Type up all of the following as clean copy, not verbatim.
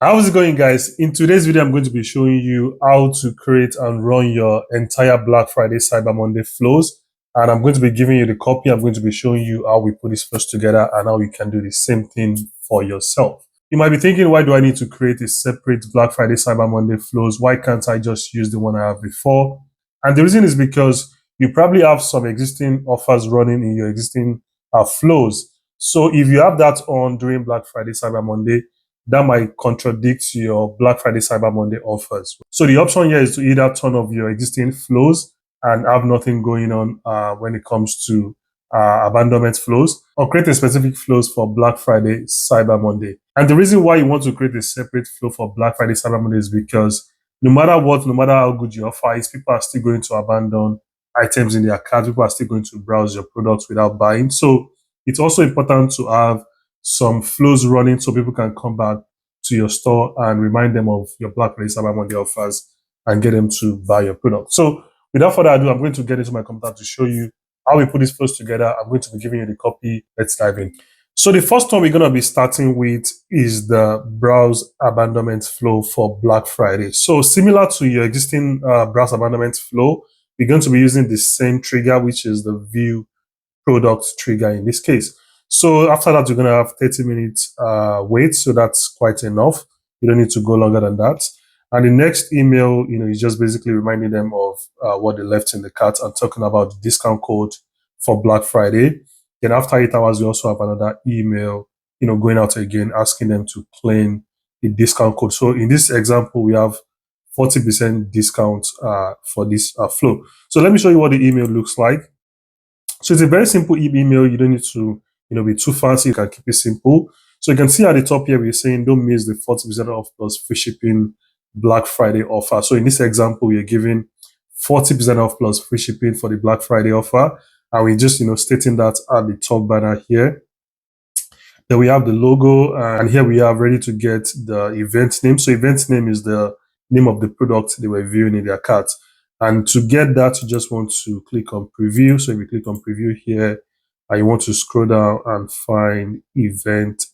How's it going, guys? In today's video, I'm going to be showing you how to create and run your entire Black Friday Cyber Monday flows. And I'm going to be giving you the copy. I'm going to be showing you how we put this flows together and how you can do the same thing for yourself. You might be thinking, why do I need to create a separate Black Friday Cyber Monday flows? Why can't I just use the one I have before? And the reason is because you probably have some existing offers running in your existing flows. So if you have that on during Black Friday Cyber Monday, that might contradict your Black Friday Cyber Monday offers. So the option here is to either turn off your existing flows and have nothing going on when it comes to abandonment flows, or create a specific flows for Black Friday Cyber Monday. And the reason why you want to create a separate flow for Black Friday Cyber Monday is because no matter what, no matter how good your offer is, people are still going to abandon items in their cart. People are still going to browse your products without buying. So it's also important to have some flows running so people can come back to your store and remind them of your Black Friday Cyber Monday offers and get them to buy your product. So without further ado, I'm going to get into my computer to show you how we put these flows together. I'm going to be giving you the copy. Let's dive in. So the first one we're going to be starting with is the browse abandonment flow for Black Friday. So similar to your existing browse abandonment flow, we're going to be using the same trigger, which is the view product trigger in this case. So after that, you're going to have 30 minutes wait. So that's quite enough. You don't need to go longer than that. And the next email, is just basically reminding them of what they left in the cart and talking about the discount code for Black Friday. Then after 8 hours, we also have another email, going out again, asking them to claim the discount code. So in this example, we have 40% discount for this flow. So let me show you what the email looks like. So it's a very simple email. You don't need to, be too fancy. You can keep it simple. So you can see at the top here, we're saying don't miss the 40% off plus free shipping Black Friday offer. So in this example, we are giving 40% off plus free shipping for the Black Friday offer. And we just, stating that at the top banner here. Then we have the logo, and here we are ready to get the event name. So event name is the name of the product they were viewing in their cart. And to get that, you just want to click on preview. So if you click on preview here, and you want to scroll down and find event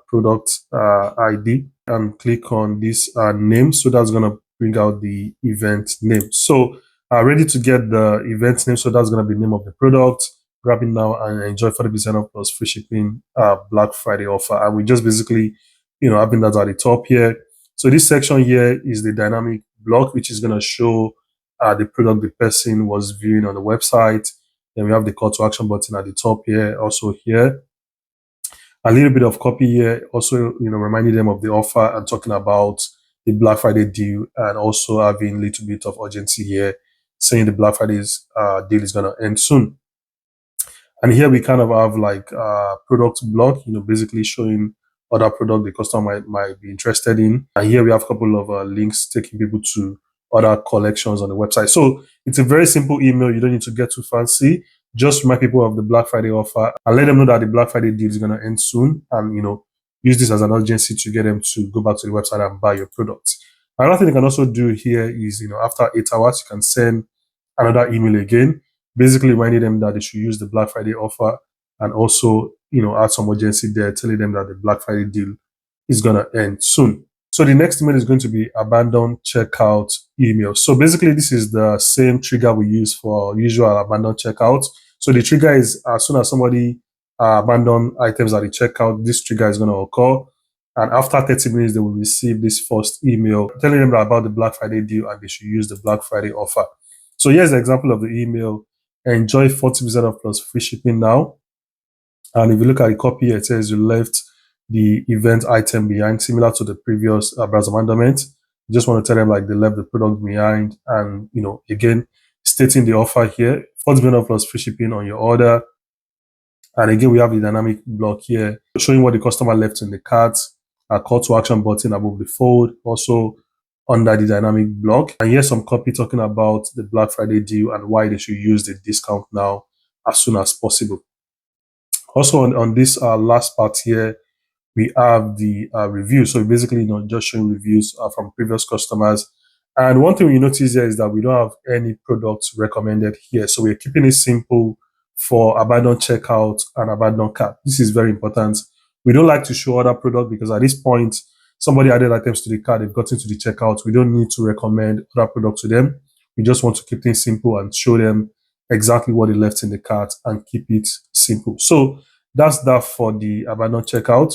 product ID and click on this name. So that's going to bring out the event name. So ready to get the event name. So that's going to be the name of the product. Grab it now and enjoy 40% off plus free shipping Black Friday offer. And we just basically, having that at the top here. So this section here is the dynamic block, which is going to show the product the person was viewing on the website. Then we have the call to action button at the top here, also here. A little bit of copy here, also, reminding them of the offer and talking about the Black Friday deal, and also having a little bit of urgency here, saying the Black Friday's deal is going to end soon. And here we kind of have like product block, basically showing other product the customer might be interested in. And here we have a couple of links taking people to other collections on the website. So it's a very simple email. You don't need to get too fancy. Just remind people of the Black Friday offer and let them know that the Black Friday deal is going to end soon. And, use this as an urgency to get them to go back to the website and buy your products. Another thing you can also do here is, after 8 hours, you can send another email again, basically reminding them that they should use the Black Friday offer, and also, add some urgency there, telling them that the Black Friday deal is going to end soon. So the next email is going to be abandon checkout email. So basically, this is the same trigger we use for usual abandon checkout. So the trigger is as soon as somebody abandon items at the checkout, this trigger is going to occur. And after 30 minutes, they will receive this first email telling them about the Black Friday deal and they should use the Black Friday offer. So here's the example of the email. Enjoy 40% off plus free shipping now. And if you look at the copy here, it says you left the event item behind, similar to the previous browse abandonment. You just want to tell them like they left the product behind, and again, stating the offer here, 40% off plus free shipping on your order. And again, we have the dynamic block here showing what the customer left in the cart, a call to action button above the fold, also under the dynamic block. And here's some copy talking about the Black Friday deal and why they should use the discount now as soon as possible. Also on this last part here, we have the review. So basically, just showing reviews from previous customers. And one thing we notice here is that we don't have any products recommended here. So we're keeping it simple for abandon checkout and abandon cart. This is very important. We don't like to show other product because at this point, somebody added items to the cart, they've gotten to the checkout. We don't need to recommend other products to them. We just want to keep things simple and show them exactly what they left in the cart and keep it simple. So that's that for the abandoned checkout.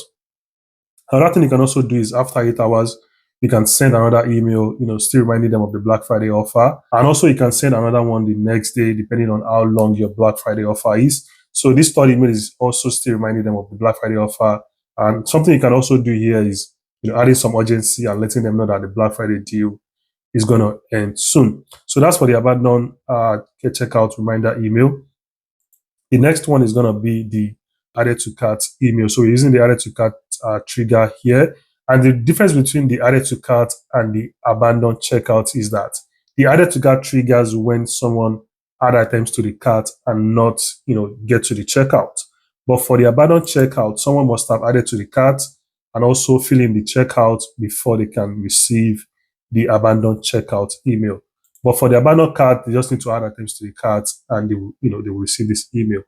Another thing you can also do is after 8 hours, you can send another email, still reminding them of the Black Friday offer. And also you can send another one the next day, depending on how long your Black Friday offer is. So this third email is also still reminding them of the Black Friday offer. And something you can also do here is, adding some urgency and letting them know that the Black Friday deal is going to end soon. So that's for the abandoned checkout reminder email. The next one is going to be the added to cart email. So we're using the added to cart trigger here. And the difference between the added to cart and the abandoned checkout is that the added to cart triggers when someone add items to the cart and not, get to the checkout. But for the abandoned checkout, someone must have added to the cart and also fill in the checkout before they can receive the abandoned checkout email. But for the abandoned cart, they just need to add items to the cart and they will, they will receive this email.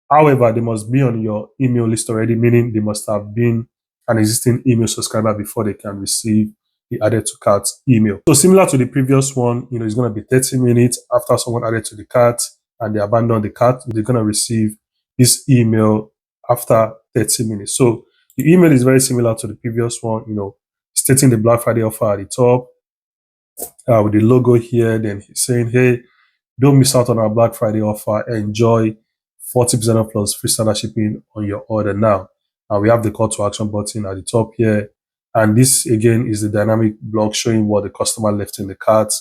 However, they must be on your email list already, meaning they must have been an existing email subscriber before they can receive the added to cart email. So similar to the previous one, it's going to be 30 minutes after someone added to the cart and they abandon the cart, they're going to receive this email after 30 minutes. So the email is very similar to the previous one, stating the Black Friday offer at the top with the logo here. Then he's saying, hey, don't miss out on our Black Friday offer. Enjoy 40% off plus free standard shipping on your order now. And we have the call to action button at the top here. And this again is the dynamic block showing what the customer left in the cart.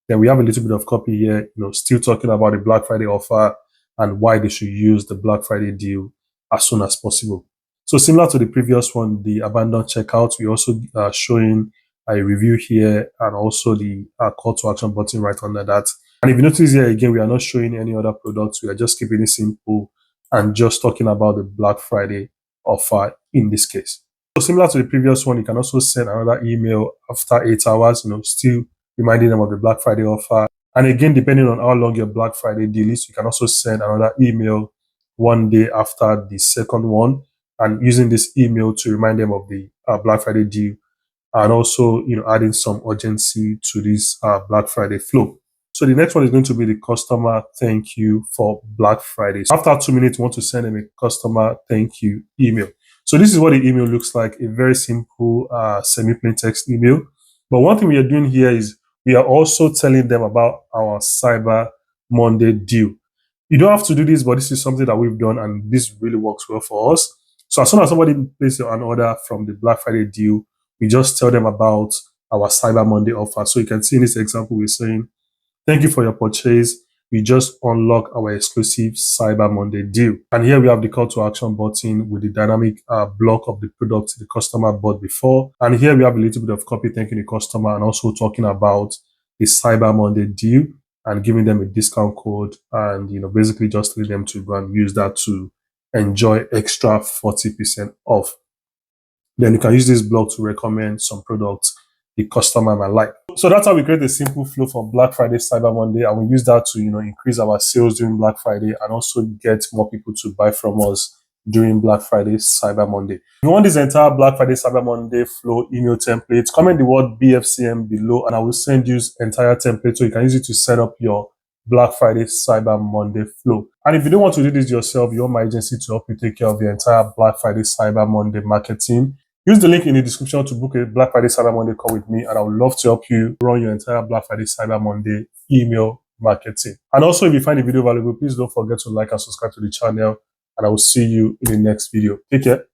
Then we have a little bit of copy here, still talking about the Black Friday offer and why they should use the Black Friday deal as soon as possible. So similar to the previous one, the abandoned checkout, we also showing a review here and also the call to action button right under that. And if you notice here again, we are not showing any other products. We are just keeping it simple and just talking about the Black Friday offer in this case. So similar to the previous one, you can also send another email after 8 hours, still reminding them of the Black Friday offer. And again, depending on how long your Black Friday deal is, you can also send another email one day after the second one and using this email to remind them of the Black Friday deal and also, adding some urgency to this Black Friday flow. So the next one is going to be the customer thank you for Black Friday. So after 2 minutes, you want to send them a customer thank you email. So this is what the email looks like, a very simple semi-plain text email. But one thing we are doing here is we are also telling them about our Cyber Monday deal. You don't have to do this, but this is something that we've done and this really works well for us. So as soon as somebody places an order from the Black Friday deal, we just tell them about our Cyber Monday offer. So you can see in this example, we're saying, thank you for your purchase. We just unlock our exclusive Cyber Monday deal. And here we have the call to action button with the dynamic block of the product the customer bought before. And here we have a little bit of copy thanking the customer and also talking about the Cyber Monday deal and giving them a discount code and, basically just telling them to go and use that to enjoy extra 40% off. Then you can use this block to recommend some products the customer might like. So that's how we create a simple flow for Black Friday, Cyber Monday, and we use that to, increase our sales during Black Friday and also get more people to buy from us during Black Friday, Cyber Monday. If you want this entire Black Friday, Cyber Monday flow email template, comment the word BFCM below and I will send you entire template so you can use it to set up your Black Friday, Cyber Monday flow. And if you don't want to do this yourself, you want my agency to help you take care of the entire Black Friday, Cyber Monday marketing. Use the link in the description to book a Black Friday, Cyber Monday call with me, and I would love to help you run your entire Black Friday, Cyber Monday email marketing. And also, if you find the video valuable, please don't forget to like and subscribe to the channel, and I will see you in the next video. Take care.